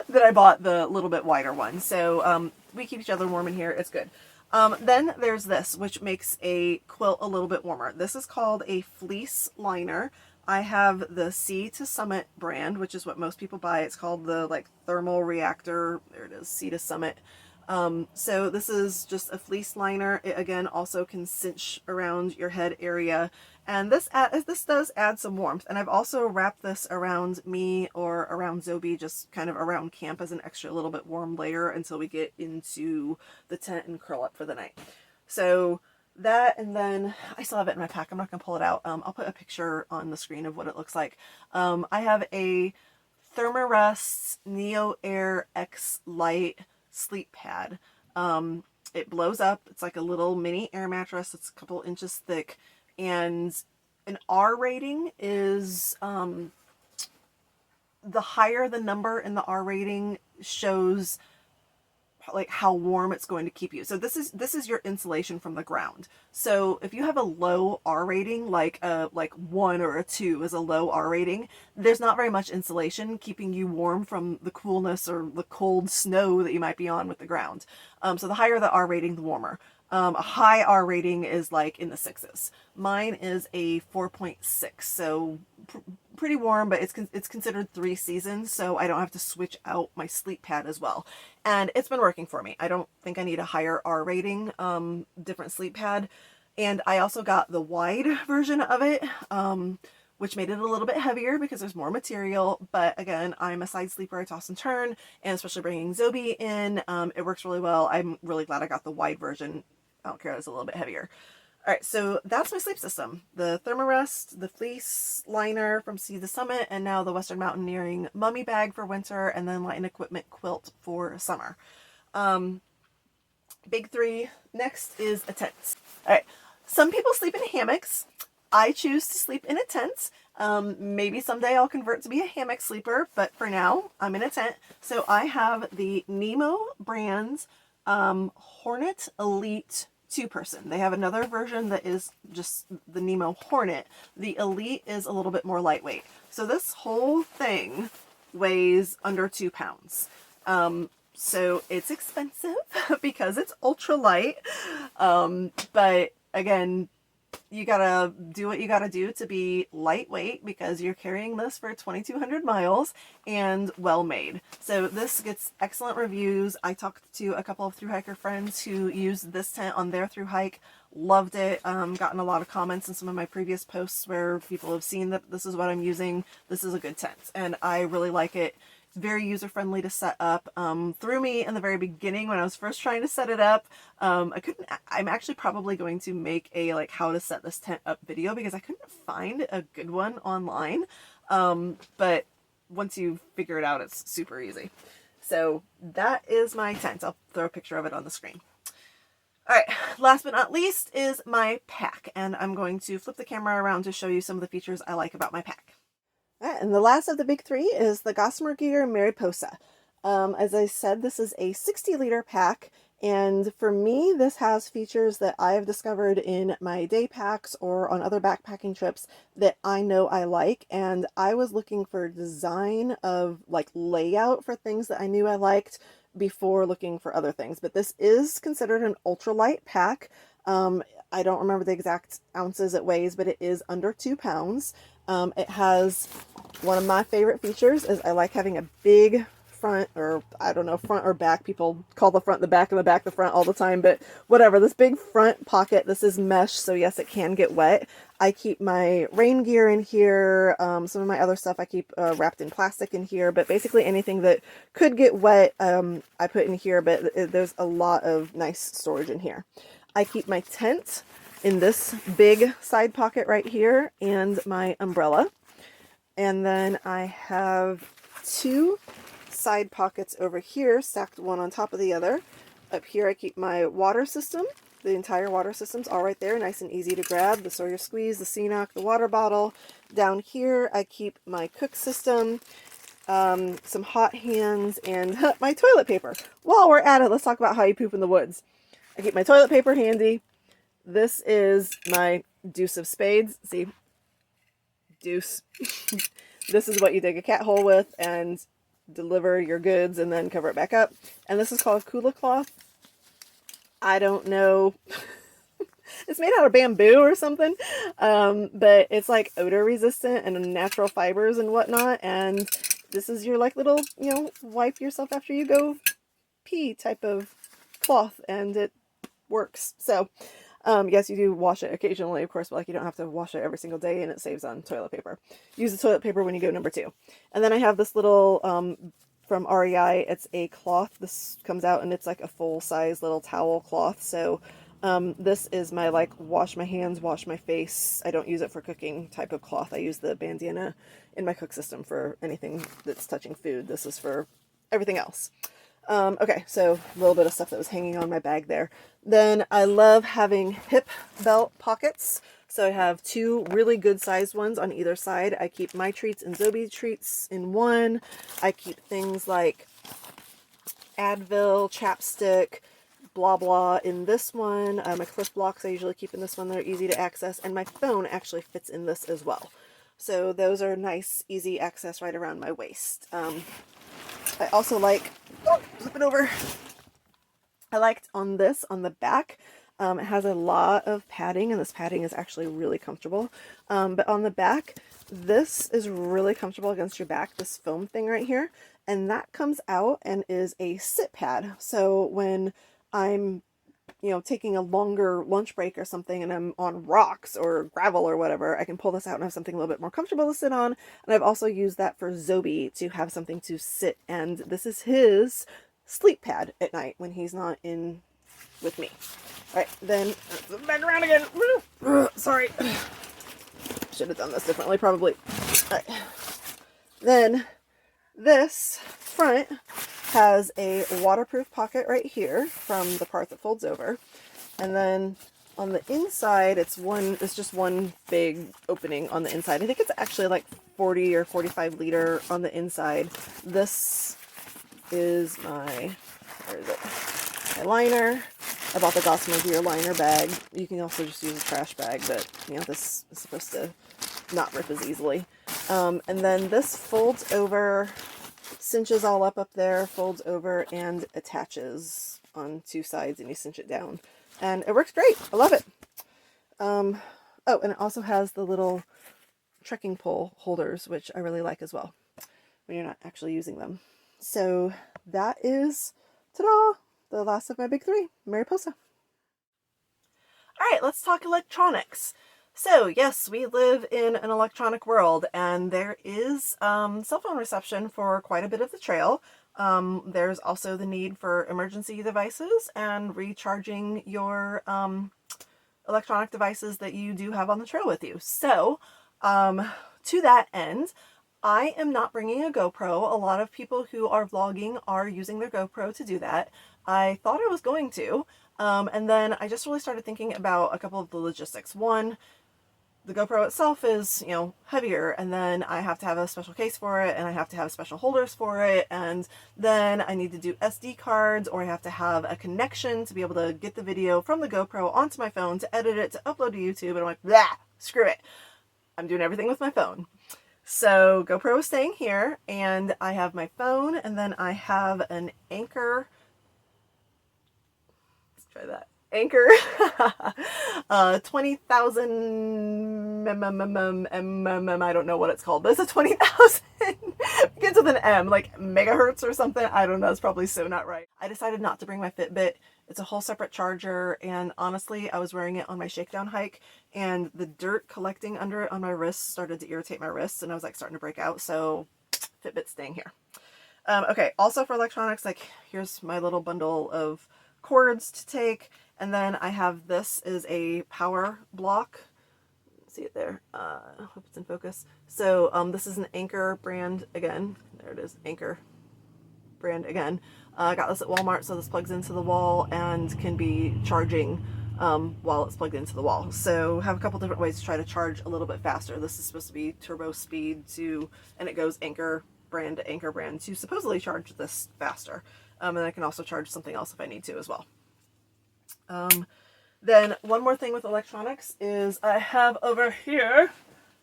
that I bought the little bit wider one. So we keep each other warm in here. It's good. Then there's this, which makes a quilt a little bit warmer. This is called a Fleece Liner. I have the Sea to Summit brand, which is what most people buy. It's called the like thermal reactor. There it is, Sea to Summit. So this is just a fleece liner. It again also can cinch around your head area, and this does add some warmth. And I've also wrapped this around me or around Zobi, just kind of around camp as an extra little bit warm layer until we get into the tent and curl up for the night. So that, and then I still have it in my pack. I'm not gonna pull it out. I'll put a picture on the screen of what it looks like. I have a Therm-A-Rests Neo Air X Light sleep pad. It blows up. It's like a little mini air mattress. It's a couple inches thick, and an R rating is the higher the number in the R rating shows like how warm it's going to keep you. So this is your insulation from the ground. So if you have a low R rating, like 1 or a 2 is a low R rating, there's not very much insulation keeping you warm from the coolness or the cold snow that you might be on with the ground. So the higher the R rating, the warmer. A high R rating is like in the 6s. Mine is a 4.6, so pretty warm, but it's considered 3 seasons, so I don't have to switch out my sleep pad as well. And it's been working for me. I don't think I need a higher R rating, different sleep pad. And I also got the wide version of it, which made it a little bit heavier because there's more material. But again, I'm a side sleeper. I toss and turn, and especially bringing Zobi in, it works really well. I'm really glad I got the wide version. I don't care, it's a little bit heavier. All right, so that's my sleep system. The Therm-A-Rests, the Fleece Liner from Sea to Summit, and now the Western Mountaineering Mummy Bag for winter, and then Light and Equipment Quilt for summer. Big 3. Next is a tent. All right, some people sleep in hammocks. I choose to sleep in a tent. Maybe someday I'll convert to be a hammock sleeper, but for now, I'm in a tent. So I have the Nemo brand Hornet Elite 2-person. They have another version that is just the Nemo Hornet. The Elite is a little bit more lightweight. So this whole thing weighs under 2 pounds. So it's expensive because it's ultralight. But again, you gotta do what you gotta do to be lightweight because you're carrying this for 2,200 miles and well made. So this gets excellent reviews. I talked to a couple of thru-hiker friends who used this tent on their thru-hike, loved it. Gotten a lot of comments in some of my previous posts where people have seen that this is what I'm using. This is a good tent and I really like it. Very user-friendly to set up. Threw me in the very beginning when I was first trying to set it up. I'm actually probably going to make a like how to set this tent up video because I couldn't find a good one online. But once you figure it out, it's super easy. So that is my tent. I'll throw a picture of it on the screen. All right, last but not least is my pack, and I'm going to flip the camera around to show you some of the features I like about my pack. And the last of the big 3 is the Gossamer Gear Mariposa. As I said, this is a 60-liter pack, And for me, this has features that I have discovered in my day packs or on other backpacking trips that I know I like. And I was looking for design of like layout for things that I knew I liked before looking for other things. But this is considered an ultralight pack. I don't remember the exact ounces it weighs, but it is under 2 pounds. It has one of my favorite features is I like having a big front, or I don't know, front or back. People call the front the back and the back the front all the time, but whatever. This big front pocket, this is mesh, so yes, it can get wet. I keep my rain gear in here. Some of my other stuff I keep wrapped in plastic in here, but basically anything that could get wet, I put in here, but there's a lot of nice storage in here. I keep my tent in this big side pocket right here and my umbrella. And then I have two side pockets over here, stacked one on top of the other. Up here I keep my water system. The entire water system's all right there, nice and easy to grab. The Sawyer Squeeze, the CNOC, the water bottle. Down here I keep my cook system, some hot hands, and my toilet paper. While we're at it, let's talk about how you poop in the woods. I keep my toilet paper handy. This is my deuce of spades. See? Deuce. This is what you dig a cat hole with and deliver your goods and then cover it back up. And this is called Kula cloth. I don't know. It's made out of bamboo or something. But it's like odor resistant and natural fibers and whatnot. And this is your like little, you know, wipe yourself after you go pee type of cloth, and it works. So yes, you do wash it occasionally, of course, but like you don't have to wash it every single day, and it saves on toilet paper. Use the toilet paper when you go number 2. And then I have this little, from REI, it's a cloth. This comes out and it's like a full-size little towel cloth. So this is my like wash my hands, wash my face. I don't use it for cooking type of cloth. I use the bandana in my cook system for anything that's touching food. This is for everything else. Okay, so a little bit of stuff that was hanging on my bag there. Then I love having hip belt pockets. So I have 2 really good sized ones on either side. I keep my treats and Zoe treats in one. I keep things like Advil, chapstick, blah blah in this one. My clip blocks I usually keep in this one. They're easy to access. And my phone actually fits in this as well. So those are nice, easy access right around my waist. I also like, flip it over. I liked on this, on the back, it has a lot of padding, and this padding is actually really comfortable. But on the back, this is really comfortable against your back, this foam thing right here. And that comes out and is a sit pad. So when I'm, you know, taking a longer lunch break or something and I'm on rocks or gravel or whatever, I can pull this out and have something a little bit more comfortable to sit on. And I've also used that for Zobi to have something to sit, and this is his sleep pad at night when he's not in with me. All right, then back around again. Sorry. Should have done this differently probably. All right. Then this front has a waterproof pocket right here from the part that folds over. And then on the inside, it's just one big opening on the inside. I think it's actually like 40 or 45 liter on the inside. This is my, where is it? My liner. I bought the Gossamer Gear liner bag. You can also just use a trash bag, but you know, this is supposed to not rip as easily. And then this folds over, cinches all up there, folds over, and attaches on 2 sides, and you cinch it down. And it works great. I love it. Oh, and it also has the little trekking pole holders, which I really like as well when you're not actually using them. So that is, ta-da, the last of my big 3, Mariposa. All right, let's talk electronics. So yes, we live in an electronic world, and there is cell phone reception for quite a bit of the trail. There's also the need for emergency devices and recharging your electronic devices that you do have on the trail with you. So to that end, I am not bringing a GoPro. A lot of people who are vlogging are using their GoPro to do that. I thought I was going to, and then I just really started thinking about a couple of the logistics. One, the GoPro itself is, you know, heavier, and then I have to have a special case for it, and I have to have special holders for it, and then I need to do SD cards, or I have to have a connection to be able to get the video from the GoPro onto my phone to edit it to upload to YouTube, and I'm like, blah, screw it. I'm doing everything with my phone. So GoPro is staying here, and I have my phone, and then I have an Anchor. Let's try that. Anchor 20,000 I don't know what it's called, but it's a 20,000 begins with an M, like megahertz or something. I don't know, it's probably so not right. I decided not to bring my Fitbit. It's a whole separate charger, and honestly I was wearing it on my shakedown hike, and the dirt collecting under it on my wrists started to irritate my wrists, and I was like starting to break out, so Fitbit's staying here. Okay, also for electronics, like here's my little bundle of cords to take. And then I have, this is a power block. See it there? Hope it's in focus. So this is an Anchor brand again. There it is, Anchor brand again. I got this at Walmart, so this plugs into the wall and can be charging while it's plugged into the wall. So have a couple different ways to try to charge a little bit faster. This is supposed to be turbo speed to, and it goes Anchor brand to Anchor brand to supposedly charge this faster. And I can also charge something else if I need to as well. Then one more thing with electronics is I have over here,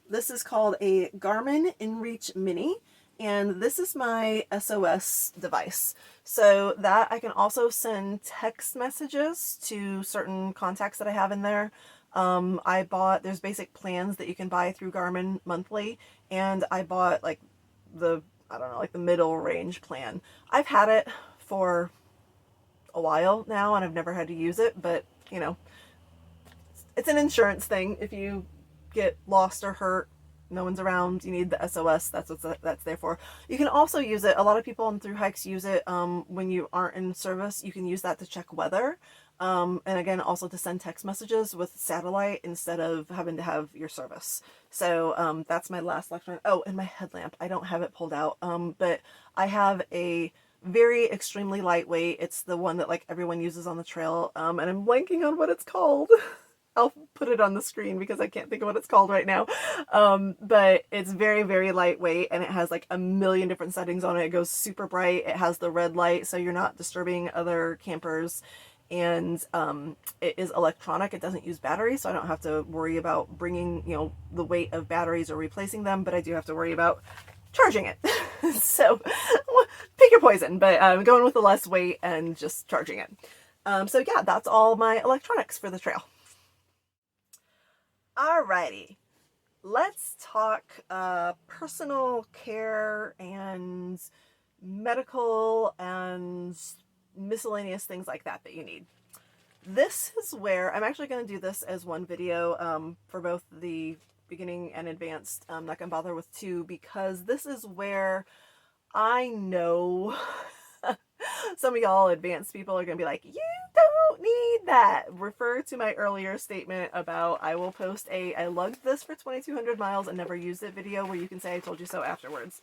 this is called a Garmin Inreach Mini, and this is my SOS device. So that I can also send text messages to certain contacts that I have in there. I bought, there's basic plans that you can buy through Garmin monthly, and I bought like the, I don't know, like the middle range plan. I've had it for a while now and I've never had to use it, but you know, it's an insurance thing. If you get lost or hurt, no one's around, you need the SOS, that's what that's there for. You can also use it, a lot of people on thru-hikes use it when you aren't in service. You can use that to check weather, and again also to send text messages with satellite instead of having to have your service. So that's my last electronic. Oh, and my headlamp, I don't have it pulled out, but I have a very extremely lightweight, it's the one that like everyone uses on the trail, and I'm blanking on what it's called. I'll put it on the screen because I can't think of what it's called right now. But it's very, very lightweight, and it has like a million different settings on it. It goes super bright. It has the red light, so you're not disturbing other campers. And it is electronic. It doesn't use batteries, so I don't have to worry about bringing, you know, the weight of batteries or replacing them, but I do have to worry about charging it. So pick your poison, but I'm going with the less weight and just charging it. So yeah, that's all my electronics for the trail. Alrighty, let's talk personal care and medical and miscellaneous things like that you need. This is where I'm actually going to do this as one video for both the beginning and advanced. I'm not going to bother with two because this is where I know some of y'all advanced people are going to be like, you don't need that. Refer to my earlier statement about I will post I lugged this for 2,200 miles and never used it video where you can say I told you so afterwards.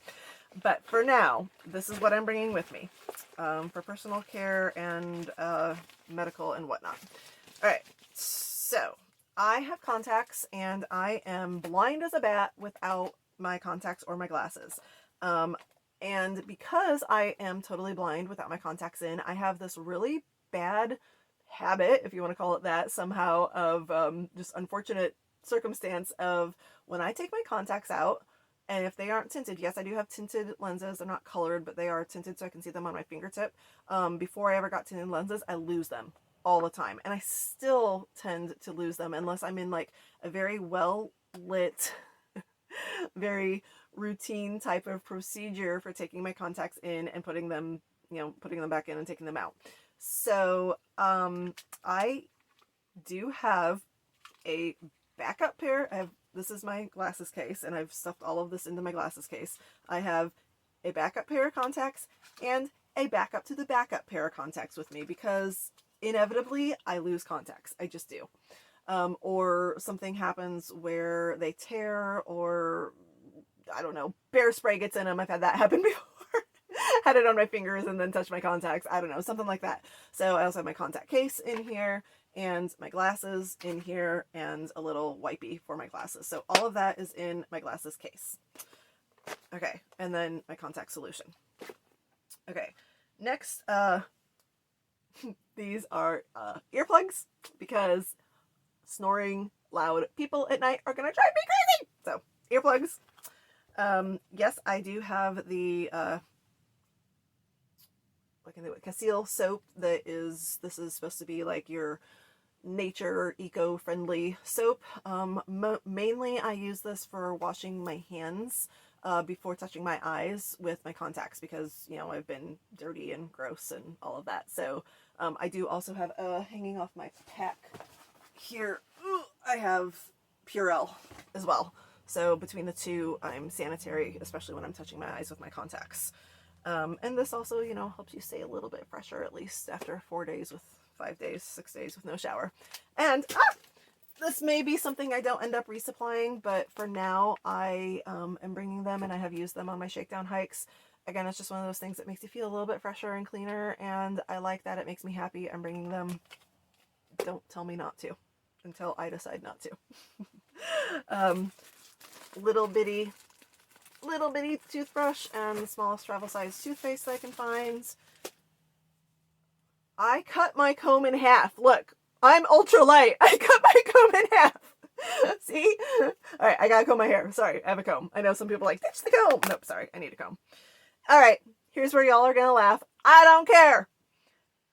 But for now, this is what I'm bringing with me for personal care and medical and whatnot. All right, so I have contacts and I am blind as a bat without my contacts or my glasses. And because I am totally blind without my contacts in, I have this really bad habit, if you want to call it that, somehow, of just unfortunate circumstance of when I take my contacts out, and if they aren't tinted, yes, I do have tinted lenses. They're not colored, but they are tinted so I can see them on my fingertip. Before I ever got tinted lenses, I lose them all the time. And I still tend to lose them unless I'm in like a very well lit, very routine type of procedure for taking my contacts in and putting them, you know, putting them back in and taking them out. So I do have a backup pair. This is my glasses case, and I've stuffed all of this into my glasses case. I have a backup pair of contacts and a backup to the backup pair of contacts with me because inevitably I lose contacts. I just do. Or something happens where they tear, or I don't know, bear spray gets in them. I've had that happen before. pat it on my fingers and then touch my contacts. I don't know, something like that. So I also have my contact case in here and my glasses in here and a little wipey for my glasses. So all of that is in my glasses case. Okay, and then my contact solution. Okay, next, these are earplugs, because snoring loud people at night are gonna drive me crazy. So earplugs. Yes, I do have the Casil soap that is, this is supposed to be like your nature eco-friendly soap. Mainly I use this for washing my hands before touching my eyes with my contacts, because, you know, I've been dirty and gross and all of that. So I do also have hanging off my pack here, I have Purell as well. So between the two, I'm sanitary, especially when I'm touching my eyes with my contacts. And this also, you know, helps you stay a little bit fresher, at least after 4 days with 5 days, 6 days with no shower. And this may be something I don't end up resupplying, but for now I am bringing them, and I have used them on my shakedown hikes. Again, it's just one of those things that makes you feel a little bit fresher and cleaner, and I like that. It makes me happy. I'm bringing them. Don't tell me not to until I decide not to. Little bitty toothbrush and the smallest travel size toothpaste I can find. I cut my comb in half. Look, I'm ultralight. I cut my comb in half. See? Alright, I gotta comb my hair. Sorry, I have a comb. I know some people are like, ditch the comb. Nope, sorry, I need a comb. Alright, here's where y'all are gonna laugh. I don't care.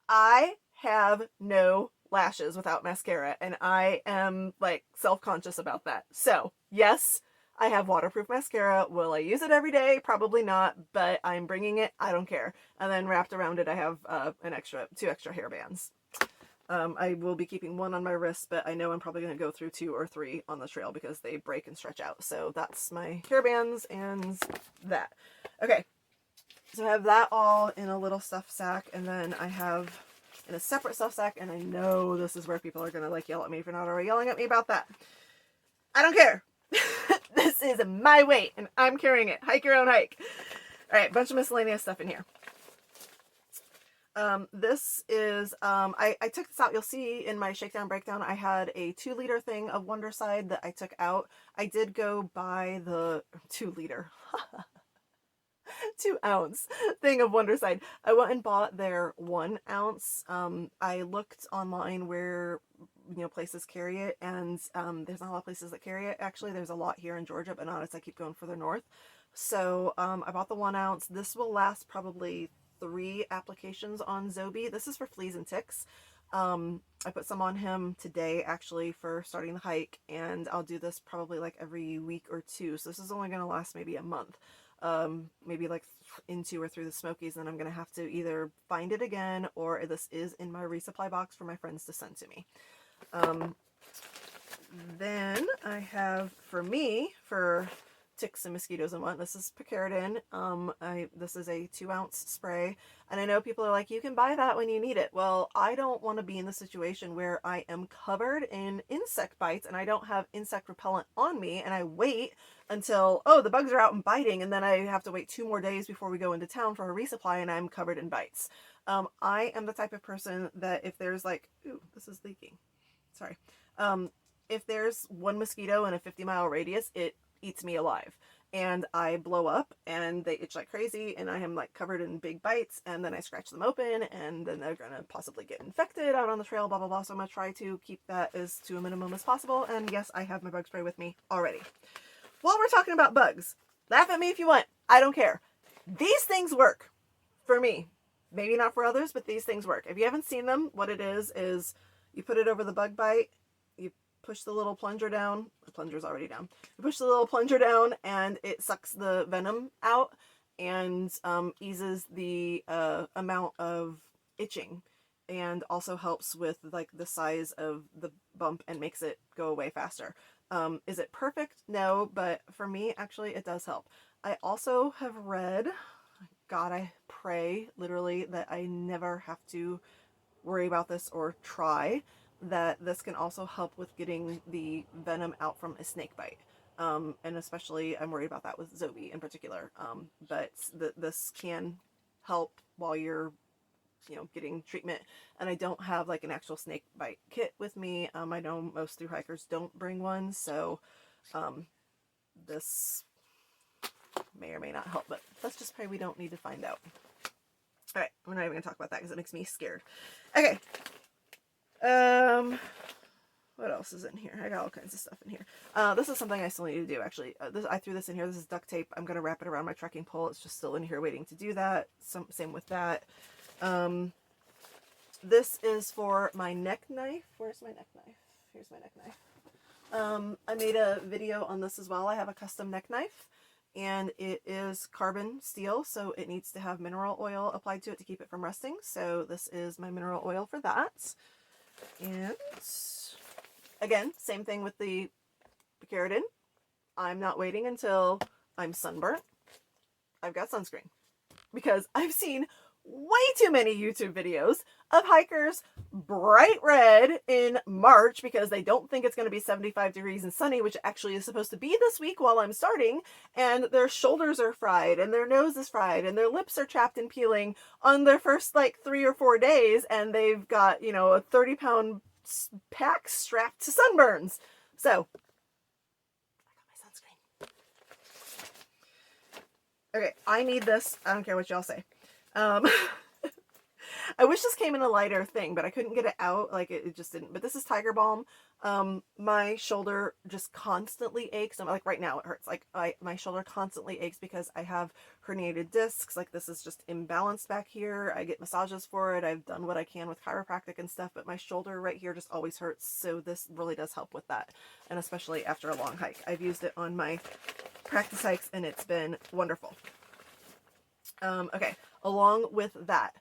I have no lashes without mascara, and I am like self-conscious about that. So yes, I have waterproof mascara. Will I use it every day? Probably not, but I'm bringing it. I don't care. And then wrapped around it, I have two extra hair bands. I will be keeping one on my wrist, but I know I'm probably going to go through 2 or 3 on the trail because they break and stretch out. So that's my hair bands and that. Okay, so I have that all in a little stuff sack, and then I have in a separate stuff sack, and I know this is where people are going to like yell at me for not already yelling at me about that. I don't care. This is my weight, and I'm carrying it. Hike your own hike. Alright, bunch of miscellaneous stuff in here. This is, I took this out. You'll see in my shakedown breakdown, I had a 2-liter thing of Wondercide that I took out. I did go buy the 2-liter, 2-ounce thing of Wondercide. I went and bought their 1-ounce. I looked online where, you know, places carry it, and there's not a lot of places that carry it. Actually, there's a lot here in Georgia, but not as I keep going further north. So I bought the 1-ounce. This will last probably 3 applications on Zobi. This is for fleas and ticks. I put some on him today actually for starting the hike, and I'll do this probably like every week or 2. So this is only going to last maybe a month. Maybe like into or through the Smokies, and I'm going to have to either find it again, or this is in my resupply box for my friends to send to me. Then I have, for me, for ticks and mosquitoes and what, this is Picaridin. This is a 2-ounce spray, and I know people are like, you can buy that when you need it. Well, I don't want to be in the situation where I am covered in insect bites and I don't have insect repellent on me, and I wait until, oh, the bugs are out and biting, and then I have to wait 2 more days before we go into town for a resupply, and I'm covered in bites. I am the type of person that if there's like, ooh, this is leaking. Sorry. If there's one mosquito in a 50-mile radius, it eats me alive, and I blow up and they itch like crazy, and I am like covered in big bites, and then I scratch them open, and then they're gonna possibly get infected out on the trail, blah blah blah. So I'm gonna try to keep that as to a minimum as possible. And yes, I have my bug spray with me already. While we're talking about bugs, laugh at me if you want, I don't care. These things work for me. Maybe not for others, but these things work. If you haven't seen them, what it is you put it over the bug bite, you push the little plunger down. The plunger's already down. You push the little plunger down, and it sucks the venom out and eases the amount of itching, and also helps with like the size of the bump and makes it go away faster. Is it perfect? No, but for me, actually, it does help. I also have read, God, I pray literally that I never have to worry about this or try, that this can also help with getting the venom out from a snake bite. And especially I'm worried about that with Zobi in particular. But this can help while you're, you know, getting treatment. And I don't have like an actual snake bite kit with me. I know most thru-hikers don't bring one, so this may or may not help, but let's just pray we don't need to find out. All right, we're not even gonna talk about that because it makes me scared. Okay. What else is in here? I got all kinds of stuff in here. This is something I still need to do, actually. I threw this in here. This is duct tape. I'm gonna wrap it around my trekking pole. It's just still in here waiting to do that. Same with that. This is for my neck knife. Where's my neck knife? Here's my neck knife. I made a video on this as well. I have a custom neck knife, and it is carbon steel, so it needs to have mineral oil applied to it to keep it from rusting. So this is my mineral oil for that. And again, same thing with the Picaridin. I'm not waiting until I'm sunburnt. I've got sunscreen because I've seen way too many YouTube videos of hikers bright red in March because they don't think it's going to be 75 degrees and sunny, which actually is supposed to be this week while I'm starting, and their shoulders are fried and their nose is fried and their lips are chapped and peeling on their first like 3 or 4 days, and they've got, you know, a 30-pound pack strapped to sunburns. So I got my sunscreen. Okay, I need this. I don't care what y'all say. I wish this came in a lighter thing, but I couldn't get it out. Like it just didn't. But this is Tiger Balm. My shoulder just constantly aches. I'm like right now it hurts. Like my shoulder constantly aches because I have herniated discs. Like this is just imbalanced back here. I get massages for it. I've done what I can with chiropractic and stuff, but my shoulder right here just always hurts. So this really does help with that. And especially after a long hike. I've used it on my practice hikes and it's been wonderful. Okay, along with that,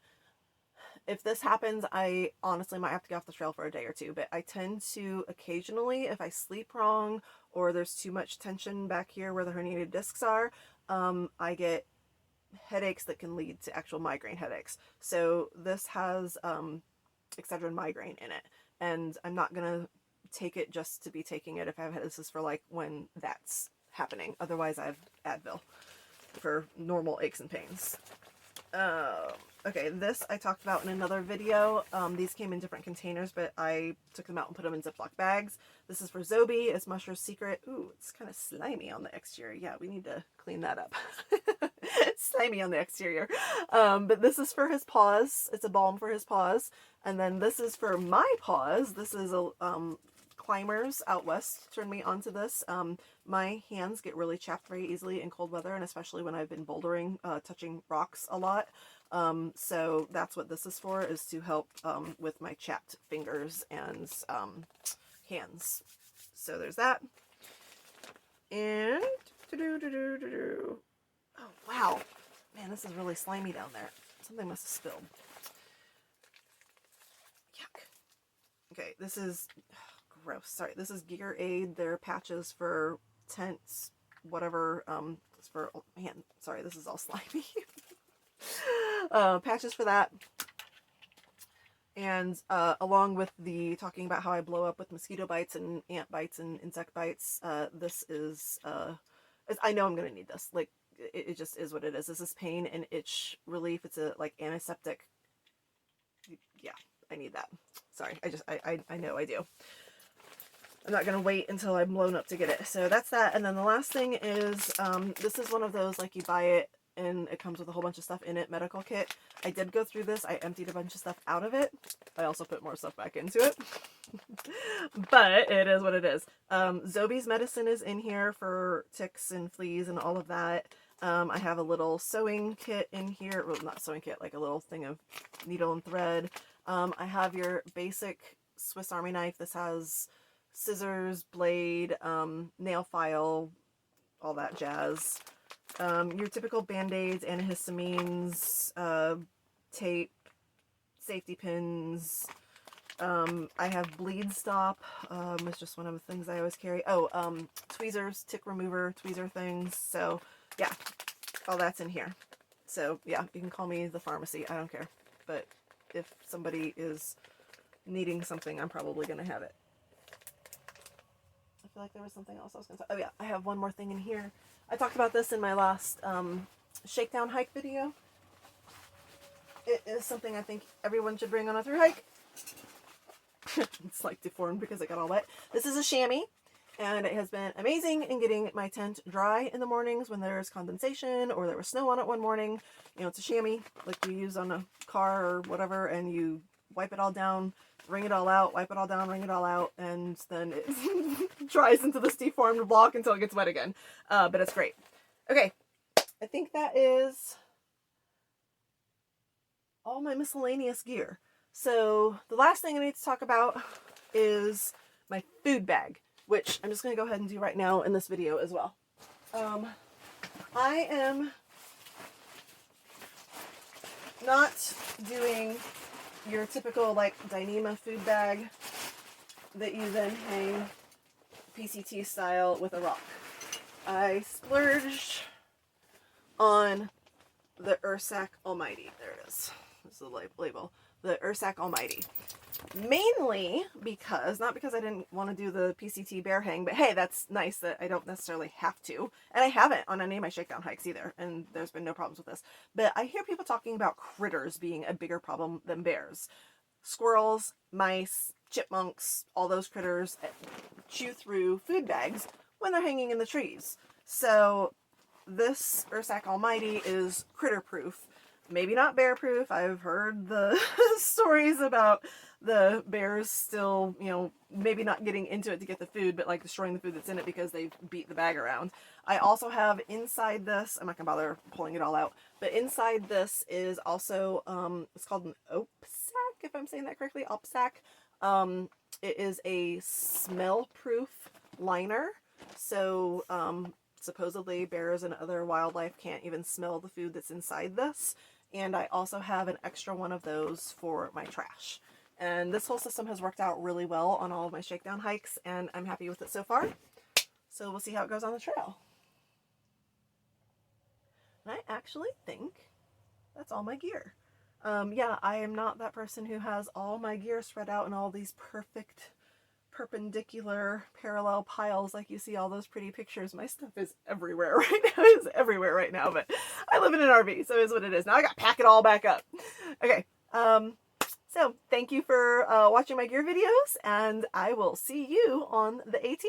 if this happens, I honestly might have to get off the trail for a day or two, but I tend to occasionally, if I sleep wrong or there's too much tension back here where the herniated discs are, I get headaches that can lead to actual migraine headaches. So this has Excedrin migraine in it, and I'm not going to take it just to be taking it if I have this is for like when that's happening. Otherwise, I have Advil for normal aches and pains. Okay, this I talked about in another video. These came in different containers, but I took them out and put them in Ziploc bags. This is for Zobi. It's Mushroom's Secret. Ooh, it's kind of slimy on the exterior. Yeah, we need to clean that up. It's slimy on the exterior. But this is for his paws. It's a balm for his paws. And then this is for my paws. This is a climbers out west turned me onto this. My hands get really chapped very easily in cold weather, and especially when I've been bouldering, touching rocks a lot. So that's what this is for, is to help with my chapped fingers and hands. So there's that. And oh wow, man, this is really slimy down there. Something must have spilled. Yuck. Okay, this is gross. Sorry, this is Gear Aid. They're patches for tents, whatever. It's for, oh, man, sorry, this is all slimy. Patches for that. And along with the talking about how I blow up with mosquito bites and ant bites and insect bites, this is, I know I'm going to need this. Like, it just is what it is. This is pain and itch relief. It's a, like, antiseptic. Yeah, I need that. Sorry, I know I do. I'm not going to wait until I'm blown up to get it. So that's that. And then the last thing is, this is one of those, like, you buy it and it comes with a whole bunch of stuff in it, medical kit. I did go through this. I emptied a bunch of stuff out of it. I also put more stuff back into it. But it is what it is. Zobi's medicine is in here for ticks and fleas and all of that. I have a little sewing kit in here. Well, not sewing kit, like a little thing of needle and thread. I have your basic Swiss Army knife. This has scissors, blade, nail file, all that jazz. Your typical band-aids, antihistamines, tape, safety pins. I have bleed stop. It's just one of the things I always carry. Oh, tweezers, tick remover, tweezer things. So yeah, all that's in here. So yeah, you can call me the pharmacy. I don't care. But if somebody is needing something, I'm probably going to have it. I feel like there was something else I was going to talk. Oh yeah, I have one more thing in here. I talked about this in my last shakedown hike video. it is something I think everyone should bring on a thru hike. It's like deformed because it got all wet. This is a chamois, and it has been amazing in getting my tent dry in the mornings when there's condensation or there was snow on it one morning. You know, it's a chamois like you use on a car or whatever, and you wipe it all down, wring it all out, wipe it all down, wring it all out, and then it dries into this deformed block until it gets wet again. But it's great. Okay, I think that is all my miscellaneous gear. So the last thing I need to talk about is my food bag, which I'm just going to go ahead and do right now in this video as well. I am not doing your typical like Dyneema food bag that you then hang PCT style with a rock. I splurged on the Oat Sack Almighty. There it is. This is the label. The Oat Sack Almighty. Mainly because, not because I didn't want to do the PCT bear hang, but hey, that's nice that I don't necessarily have to. And I haven't on any of my shakedown hikes either, and there's been no problems with this. But I hear people talking about critters being a bigger problem than bears. Squirrels, mice, chipmunks, all those critters chew through food bags when they're hanging in the trees. So this Oat Sack Almighty is critter proof. Maybe not bear proof. I've heard the stories about the bears still, you know, maybe not getting into it to get the food, but like destroying the food that's in it because they've beat the bag around. I also have inside this, I'm not gonna bother pulling it all out, but inside this is also, it's called an Oat Sack, if I'm saying that correctly, Oat Sack. It is a smell-proof liner. So, supposedly bears and other wildlife can't even smell the food that's inside this. And I also have an extra one of those for my trash. And this whole system has worked out really well on all of my shakedown hikes, and I'm happy with it so far. So we'll see how it goes on the trail. And I actually think that's all my gear. Yeah, I am not that person who has all my gear spread out in all these perfect perpendicular parallel piles like you see all those pretty pictures. My stuff is everywhere right now. It's everywhere right now, but I live in an RV, so it is what it is. Now I gotta pack it all back up. Okay, so thank you for watching my gear videos, and I will see you on the AT.